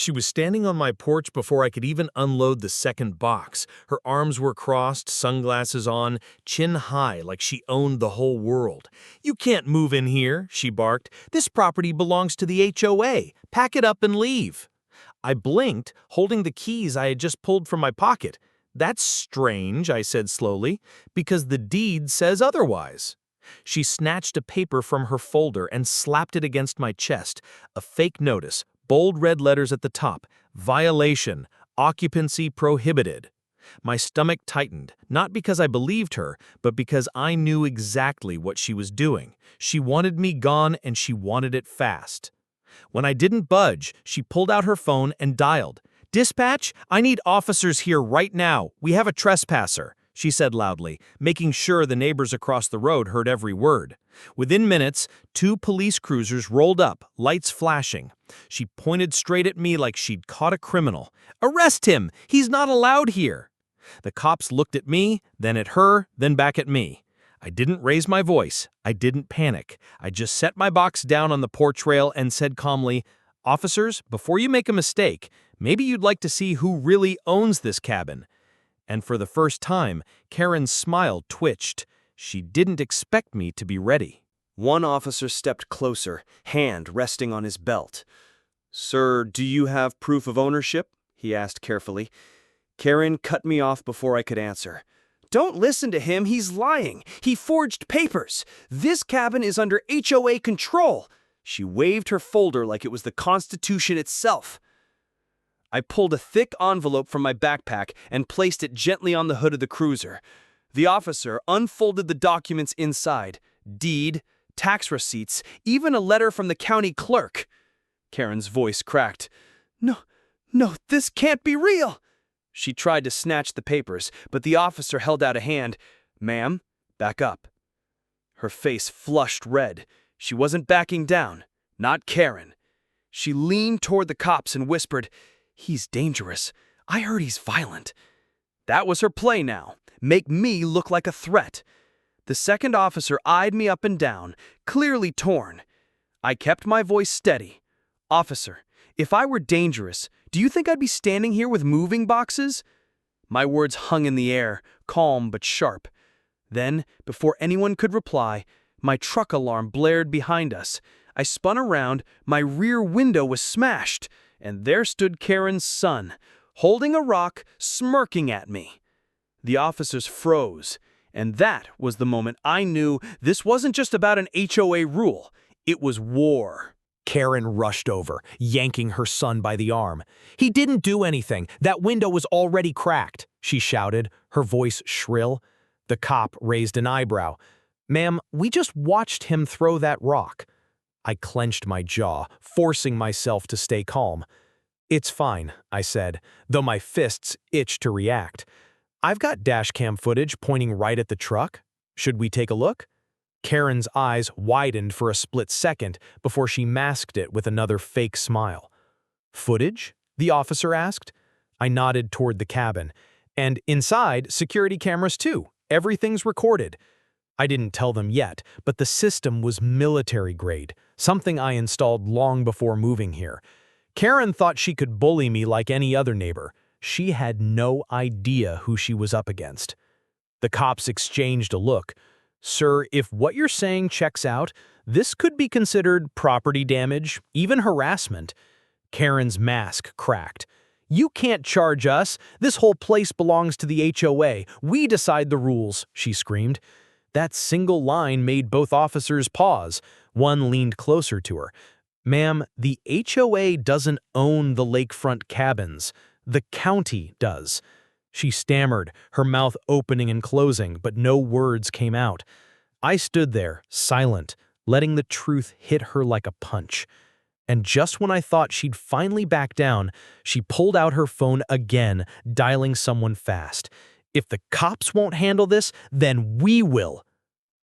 She was standing on my porch before I could even unload the second box. Her arms were crossed, sunglasses on, chin high like she owned the whole world. "You can't move in here," she barked. "This property belongs to the HOA. Pack it up and leave." I blinked, holding the keys I had just pulled from my pocket. "That's strange," I said slowly, "because the deed says otherwise." She snatched a paper from her folder and slapped it against my chest. A fake notice, bold red letters at the top. "Violation. Occupancy prohibited." My stomach tightened, not because I believed her, but because I knew exactly what she was doing. She wanted me gone, and she wanted it fast. When I didn't budge, she pulled out her phone and dialed. "Dispatch, I need officers here right now. We have a trespasser," she said loudly, making sure the neighbors across the road heard every word. Within minutes, 2 police cruisers rolled up, lights flashing. She pointed straight at me like she'd caught a criminal. "Arrest him! He's not allowed here!" The cops looked at me, then at her, then back at me. I didn't raise my voice. I didn't panic. I just set my box down on the porch rail and said calmly, "Officers, before you make a mistake, maybe you'd like to see who really owns this cabin." And for the first time, Karen's smile twitched. She didn't expect me to be ready. One officer stepped closer, hand resting on his belt. "Sir, do you have proof of ownership?" he asked carefully. Karen cut me off before I could answer. "Don't listen to him, he's lying. He forged papers. This cabin is under HOA control." She waved her folder like it was the Constitution itself. I pulled a thick envelope from my backpack and placed it gently on the hood of the cruiser. The officer unfolded the documents inside: deed, tax receipts, even a letter from the county clerk. Karen's voice cracked. No, this can't be real." She tried to snatch the papers, but the officer held out a hand. "Ma'am, back up." Her face flushed red. She wasn't backing down. Not Karen. She leaned toward the cops and whispered, "He's dangerous. I heard he's violent." That was her play now. Make me look like a threat. The second officer eyed me up and down, clearly torn. I kept my voice steady. "Officer, if I were dangerous, do you think I'd be standing here with moving boxes?" My words hung in the air, calm but sharp. Then, before anyone could reply, my truck alarm blared behind us. I spun around, my rear window was smashed, and there stood Karen's son, holding a rock, smirking at me. The officers froze, and that was the moment I knew this wasn't just about an HOA rule. It was war. Karen rushed over, yanking her son by the arm. "He didn't do anything. That window was already cracked," she shouted, her voice shrill. The cop raised an eyebrow. "Ma'am, we just watched him throw that rock." I clenched my jaw, forcing myself to stay calm. "It's fine," I said, though my fists itched to react. "I've got dashcam footage pointing right at the truck. Should we take a look?" Karen's eyes widened for a split second before she masked it with another fake smile. "Footage?" the officer asked. I nodded toward the cabin. "And inside, security cameras too. Everything's recorded." I didn't tell them yet, but the system was military grade, something I installed long before moving here. Karen thought she could bully me like any other neighbor. She had no idea who she was up against. The cops exchanged a look. "Sir, if what you're saying checks out, this could be considered property damage, even harassment." Karen's mask cracked. "You can't charge us. This whole place belongs to the HOA. We decide the rules," she screamed. That single line made both officers pause. One leaned closer to her. "Ma'am, the HOA doesn't own the lakefront cabins. The county does." She stammered, her mouth opening and closing, but no words came out. I stood there, silent, letting the truth hit her like a punch. And just when I thought she'd finally back down, she pulled out her phone again, dialing someone fast. "If the cops won't handle this, then we will."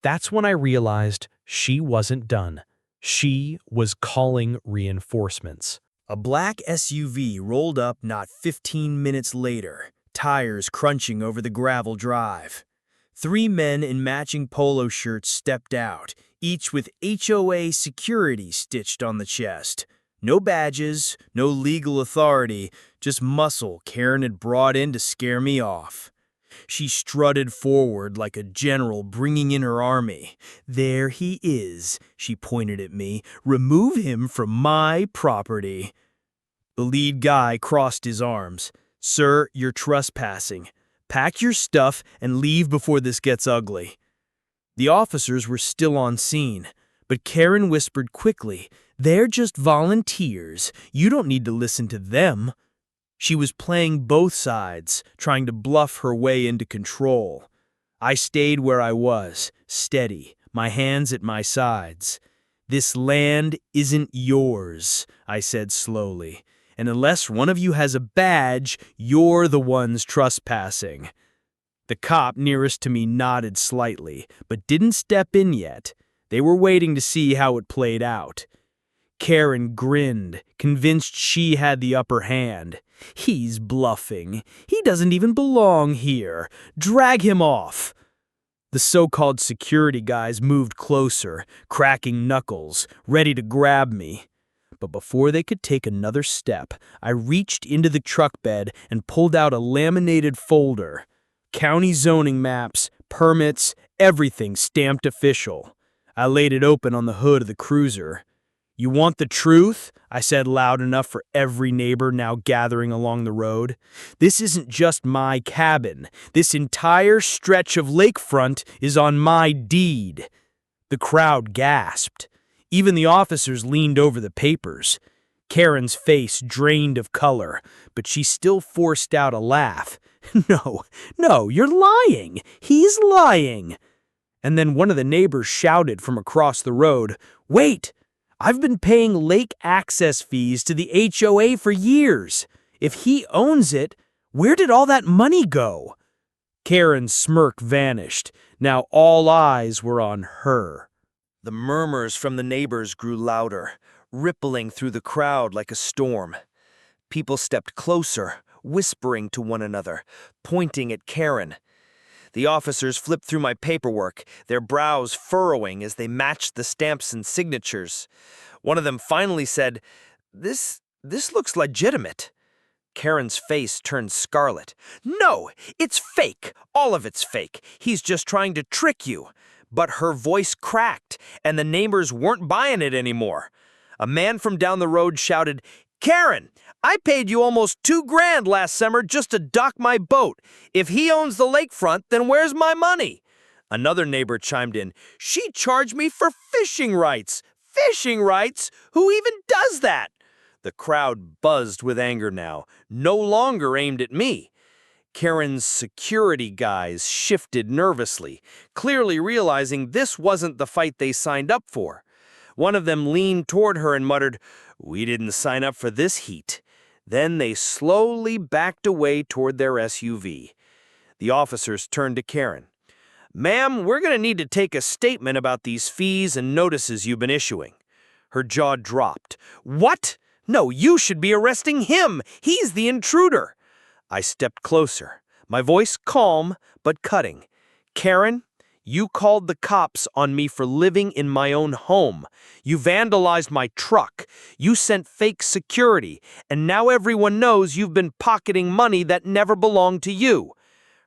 That's when I realized she wasn't done. She was calling reinforcements. A black SUV rolled up not 15 minutes later, tires crunching over the gravel drive. 3 men in matching polo shirts stepped out, each with HOA security stitched on the chest. No badges, no legal authority, just muscle Karen had brought in to scare me off. She strutted forward like a general bringing in her army. "There he is," she pointed at me. "Remove him from my property." The lead guy crossed his arms. "Sir, you're trespassing. Pack your stuff and leave before this gets ugly." The officers were still on scene, but Karen whispered quickly, "They're just volunteers. You don't need to listen to them." She was playing both sides, trying to bluff her way into control. I stayed where I was, steady, my hands at my sides. "This land isn't yours," I said slowly, "and unless one of you has a badge, you're the ones trespassing." The cop nearest to me nodded slightly, but didn't step in yet. They were waiting to see how it played out. Karen grinned, convinced she had the upper hand. "He's bluffing. He doesn't even belong here. Drag him off." The so-called security guys moved closer, cracking knuckles, ready to grab me. But before they could take another step, I reached into the truck bed and pulled out a laminated folder. County zoning maps, permits, everything stamped official. I laid it open on the hood of the cruiser. "You want the truth?" I said loud enough for every neighbor now gathering along the road. "This isn't just my cabin. This entire stretch of lakefront is on my deed." The crowd gasped. Even the officers leaned over the papers. Karen's face drained of color, but she still forced out a laugh. No, you're lying. He's lying." And then one of the neighbors shouted from across the road, "Wait! I've been paying lake access fees to the HOA for years. If he owns it, where did all that money go?" Karen's smirk vanished. Now all eyes were on her. The murmurs from the neighbors grew louder, rippling through the crowd like a storm. People stepped closer, whispering to one another, pointing at Karen. The officers flipped through my paperwork, their brows furrowing as they matched the stamps and signatures. One of them finally said, This looks legitimate." Karen's face turned scarlet. "No, it's fake. All of it's fake. He's just trying to trick you." But her voice cracked, and the neighbors weren't buying it anymore. A man from down the road shouted, "Karen, I paid you almost $2,000 last summer just to dock my boat. If he owns the lakefront, then where's my money?" Another neighbor chimed in, "She charged me for fishing rights." "Fishing rights? Who even does that?" The crowd buzzed with anger now, no longer aimed at me. Karen's security guys shifted nervously, clearly realizing this wasn't the fight they signed up for. One of them leaned toward her and muttered, "We didn't sign up for this heat." Then they slowly backed away toward their SUV. The officers turned to Karen. "Ma'am, we're going to need to take a statement about these fees and notices you've been issuing." Her jaw dropped. "What? No, you should be arresting him. He's the intruder." I stepped closer, my voice calm but cutting. "Karen, you called the cops on me for living in my own home. You vandalized my truck. You sent fake security, and now everyone knows you've been pocketing money that never belonged to you."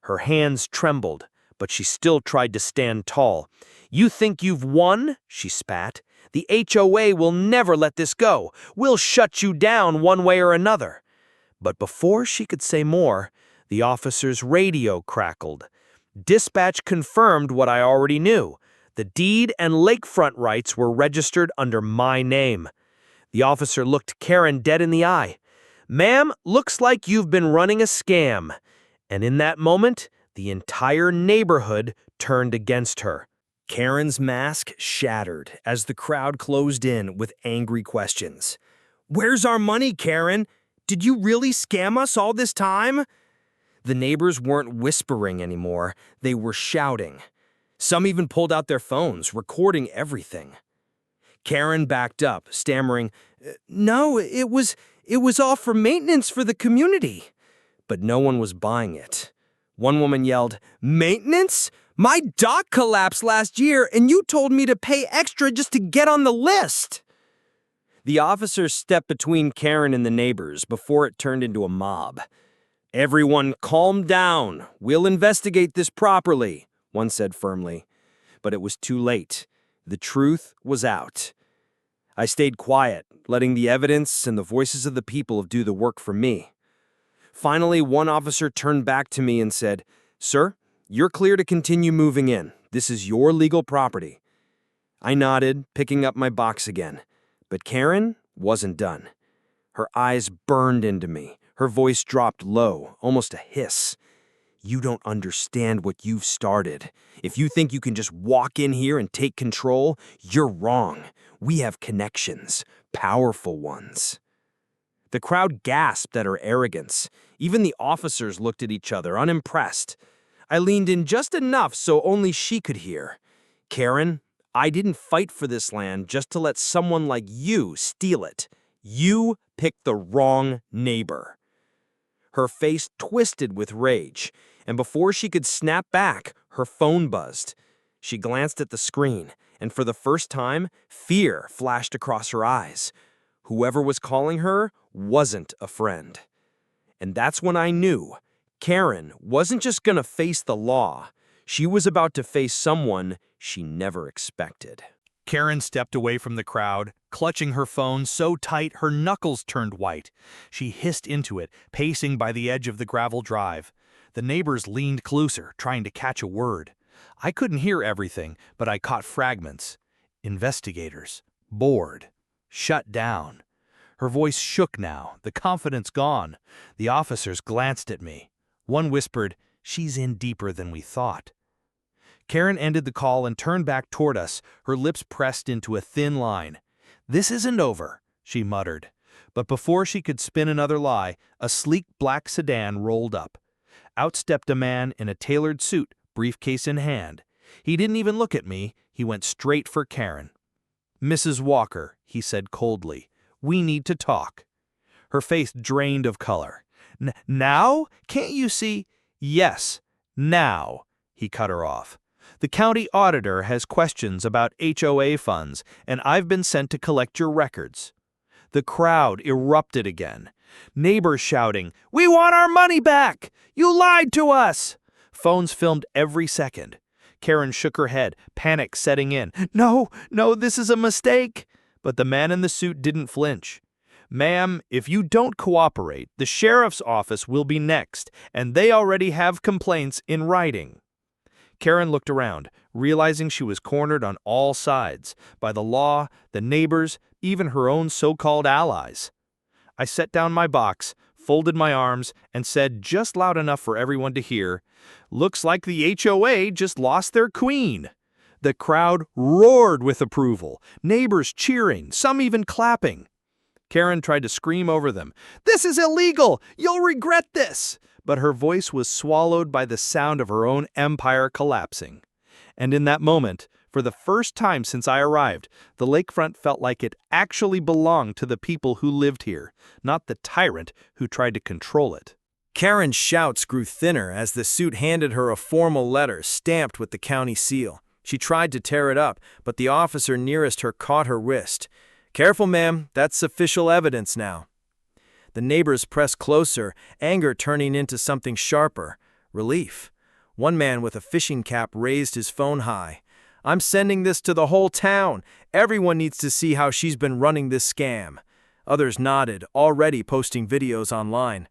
Her hands trembled, but she still tried to stand tall. "You think you've won?" she spat. "The HOA will never let this go. We'll shut you down one way or another." But before she could say more, the officer's radio crackled. Dispatch confirmed what I already knew. The deed and lakefront rights were registered under my name. The officer looked Karen dead in the eye. "Ma'am, looks like you've been running a scam." And in that moment, the entire neighborhood turned against her. Karen's mask shattered as the crowd closed in with angry questions. "Where's our money, Karen? Did you really scam us all this time?" The neighbors weren't whispering anymore, they were shouting. Some even pulled out their phones, recording everything. Karen backed up, stammering, "No, it was all for maintenance for the community." But no one was buying it. One woman yelled, "Maintenance? My dock collapsed last year and you told me to pay extra just to get on the list." The officers stepped between Karen and the neighbors before it turned into a mob. "Everyone calm down. We'll investigate this properly," one said firmly. But it was too late. The truth was out. I stayed quiet, letting the evidence and the voices of the people do the work for me. Finally, one officer turned back to me and said, "Sir, you're clear to continue moving in. This is your legal property." I nodded, picking up my box again. But Karen wasn't done. Her eyes burned into me. Her voice dropped low, almost a hiss. "You don't understand what you've started. If you think you can just walk in here and take control, you're wrong. We have connections, powerful ones." The crowd gasped at her arrogance. Even the officers looked at each other, unimpressed. I leaned in just enough so only she could hear. "Karen, I didn't fight for this land just to let someone like you steal it. You picked the wrong neighbor." Her face twisted with rage, and before she could snap back, her phone buzzed. She glanced at the screen, and for the first time, fear flashed across her eyes. Whoever was calling her wasn't a friend. And that's when I knew Karen wasn't just gonna face the law. She was about to face someone she never expected. Karen stepped away from the crowd, clutching her phone so tight her knuckles turned white. She hissed into it, pacing by the edge of the gravel drive. The neighbors leaned closer, trying to catch a word. I couldn't hear everything, but I caught fragments. Investigators. Bored. Shut down. Her voice shook now, the confidence gone. The officers glanced at me. One whispered, "She's in deeper than we thought." Karen ended the call and turned back toward us, her lips pressed into a thin line. "This isn't over," she muttered. But before she could spin another lie, a sleek black sedan rolled up. Out stepped a man in a tailored suit, briefcase in hand. He didn't even look at me, he went straight for Karen. "Mrs. Walker," he said coldly, "we need to talk." Her face drained of color. Now? Can't you see?" "Yes, now," he cut her off. "The county auditor has questions about HOA funds, and I've been sent to collect your records." The crowd erupted again. Neighbors shouting, "We want our money back! You lied to us!" Phones filmed every second. Karen shook her head, panic setting in. No, this is a mistake." But the man in the suit didn't flinch. "Ma'am, if you don't cooperate, the sheriff's office will be next, and they already have complaints in writing." Karen looked around, realizing she was cornered on all sides, by the law, the neighbors, even her own so-called allies. I set down my box, folded my arms, and said just loud enough for everyone to hear, "Looks like the HOA just lost their queen." The crowd roared with approval, neighbors cheering, some even clapping. Karen tried to scream over them, "This is illegal! You'll regret this!" But her voice was swallowed by the sound of her own empire collapsing. And in that moment, for the first time since I arrived, the lakefront felt like it actually belonged to the people who lived here, not the tyrant who tried to control it. Karen's shouts grew thinner as the suit handed her a formal letter stamped with the county seal. She tried to tear it up, but the officer nearest her caught her wrist. "Careful, ma'am, that's official evidence now." The neighbors pressed closer, anger turning into something sharper, relief. One man with a fishing cap raised his phone high. "I'm sending this to the whole town. Everyone needs to see how she's been running this scam." Others nodded, already posting videos online.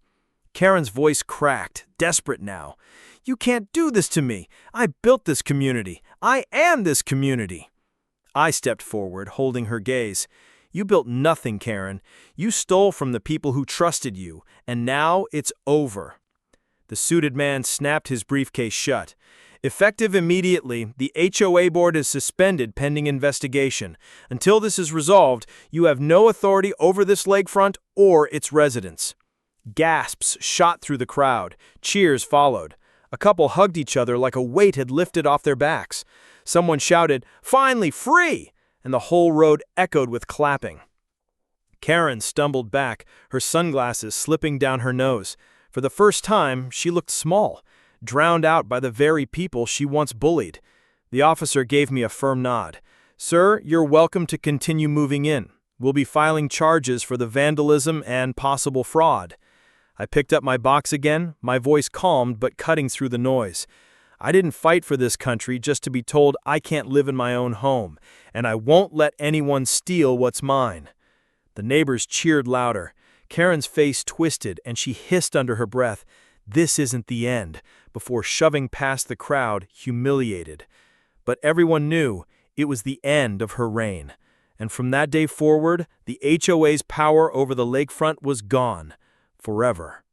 Karen's voice cracked, desperate now. "You can't do this to me. I built this community. I am this community." I stepped forward, holding her gaze. "You built nothing, Karen. You stole from the people who trusted you, and now it's over." The suited man snapped his briefcase shut. "Effective immediately, the HOA board is suspended pending investigation. Until this is resolved, you have no authority over this lakefront or its residents." Gasps shot through the crowd. Cheers followed. A couple hugged each other like a weight had lifted off their backs. Someone shouted, "Finally, free!" and the whole road echoed with clapping. Karen stumbled back, her sunglasses slipping down her nose. For the first time, she looked small, drowned out by the very people she once bullied. The officer gave me a firm nod. "Sir, you're welcome to continue moving in. We'll be filing charges for the vandalism and possible fraud." I picked up my box again, my voice calmed but cutting through the noise. I didn't fight for this country just to be told I can't live in my own home, and I won't let anyone steal what's mine. The neighbors cheered louder. Karen's face twisted and she hissed under her breath, "This isn't the end," before shoving past the crowd, humiliated. But everyone knew it was the end of her reign. And from that day forward, the HOA's power over the lakefront was gone, forever.